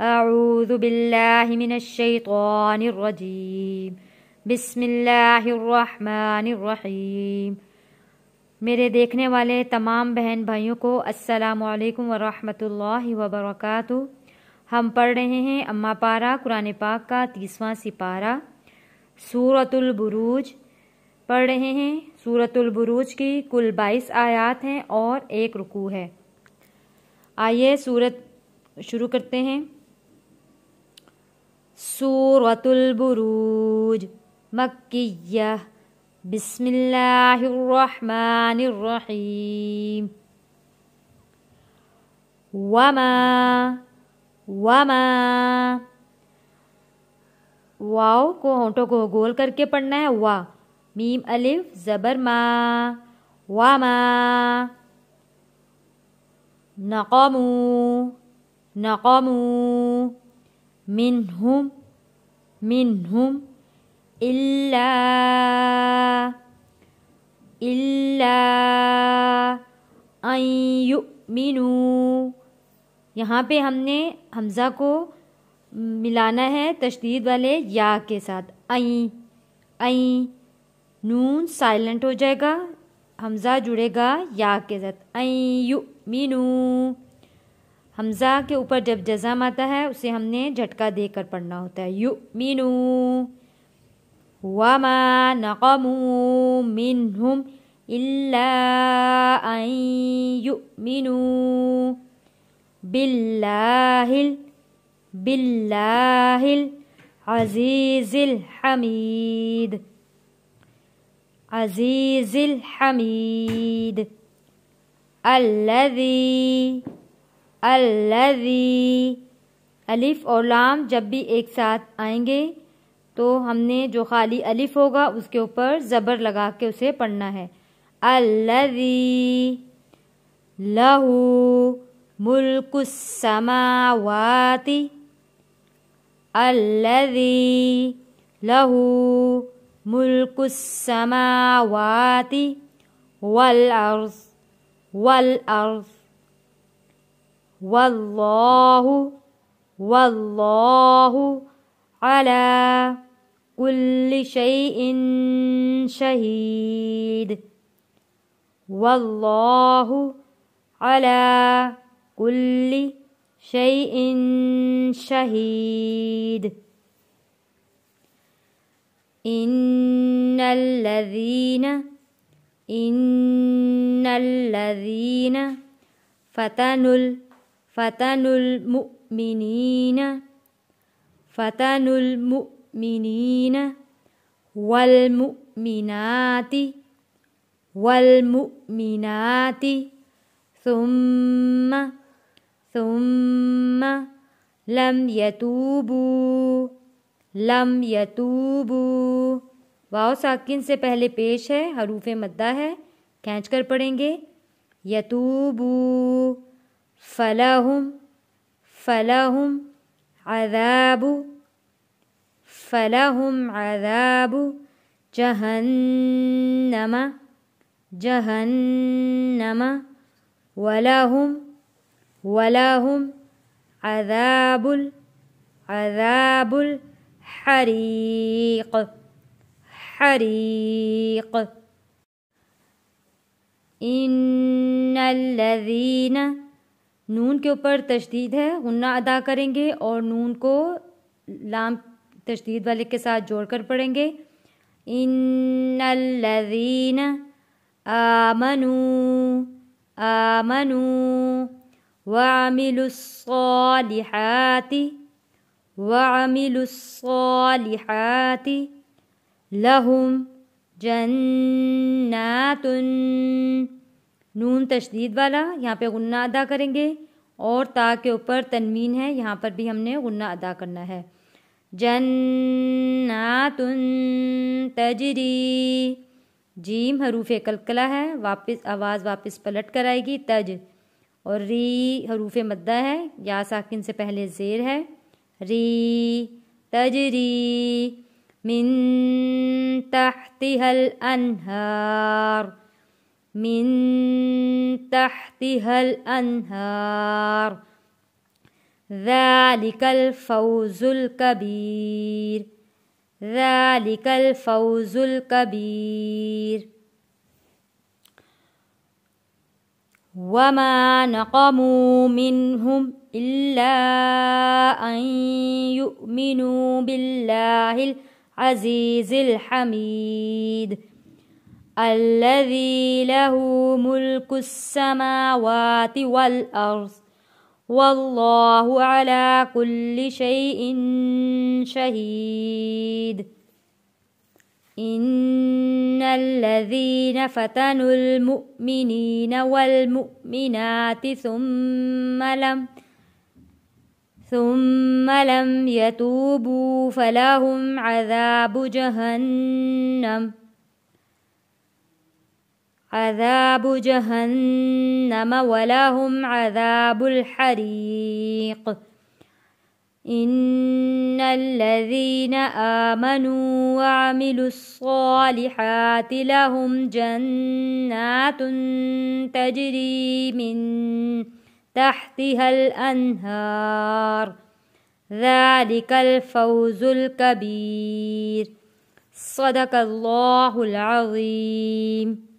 اعوذ باللہ من الشیطان الرجیم بسم اللہ الرحمن الرحیم۔ میرے دیکھنے والے تمام بہن بھائیوں کو السلام علیکم ورحمۃ اللہ وبرکاتہ۔ ہم پڑھ رہے ہیں اماں پارہ قرآن پاک کا 30واں سپارہ سورۃ البروج پڑھ رہے ہیں۔ سورۃ البروج کی کل 22 آیات ہیں اور 1 رکوع ہے۔ آئیے سورت شروع کرتے ہیں۔ سورۃ البروج مکیہ، بسم اللہ الرحمن الرحیم۔ وما واو کو ہونٹوں کو گول کر کے پڑھنا ہے۔ وا میم الف زبر ما، وما نقموا منہم الا ان یؤمنوا، یہاں پہ ہم نے حمزہ کو ملانا ہے تشدید والے یا کے ساتھ۔ این نون سائلنٹ ہو جائے گا، حمزہ جڑے گا یا کے ساتھ۔ این یؤمنوا، حمزہ کے اوپر جب جزم آتا ہے اسے ہم نے جھٹکا دے کر پڑھنا ہوتا ہے۔ یؤمنوا وما نقموا منہم الا ان یؤمنوا باللہ العزیز الحمید الذی الف اور لام جب بھی ایک ساتھ آئیں گے تو ہم نے جو خالی الف ہوگا اس کے اوپر زبر لگا کے اسے پڑھنا ہے۔ الذی لہ ملک السماوات، الذی لہ ملک السماوات والارض واللہ علی کل شیء شہید، واللہ علی کل شیء شہید۔ ان الذین فتنوا المؤمنین والمؤمنات ثم لم يتوبوا، واو ساکن سے پہلے پیش ہے، حروف مدہ ہے، کھینچ کر پڑھیں گے۔ یتوبوا فلہم عذاب جہنم ولہم عذاب الحریق۔ ان الذین، نون کے اوپر تشدید ہے، غنہ ادا کریں گے اور نون کو لام تشدید والے کے ساتھ جوڑ کر پڑھیں گے۔ ان الذین آمنوا وعملوا الصالحات لہم جنات، نون تشدید والا یہاں پہ غنہ ادا کریں گے اور تا کے اوپر تنوین ہے، یہاں پر بھی ہم نے غنہ ادا کرنا ہے۔ جنات تجری، جیم حروف قلقلہ ہے، آواز واپس پلٹ کر آئے گی، تج، اور ری حروف مدہ ہے، یا ساکن سے پہلے زیر ہے، ری تجری من تحتها الانہار، ذلك الفوز الكبير. ذلك الفوز الكبير. وما نقموا منهم إلا أن يؤمنوا بالله العزيز الحميد الذي له ملك السماوات والأرض والله على كل شيء شهيد. إن الذين فتنوا المؤمنين والمؤمنات ثم لم يتوبوا فلهم عذاب جهنم ولهم عذاب الحريق. إن الذين آمنوا وعملوا الصالحات لهم جنات تجري من تحتها الأنهار ذلك الفوز الكبير. صدق الله العظيم.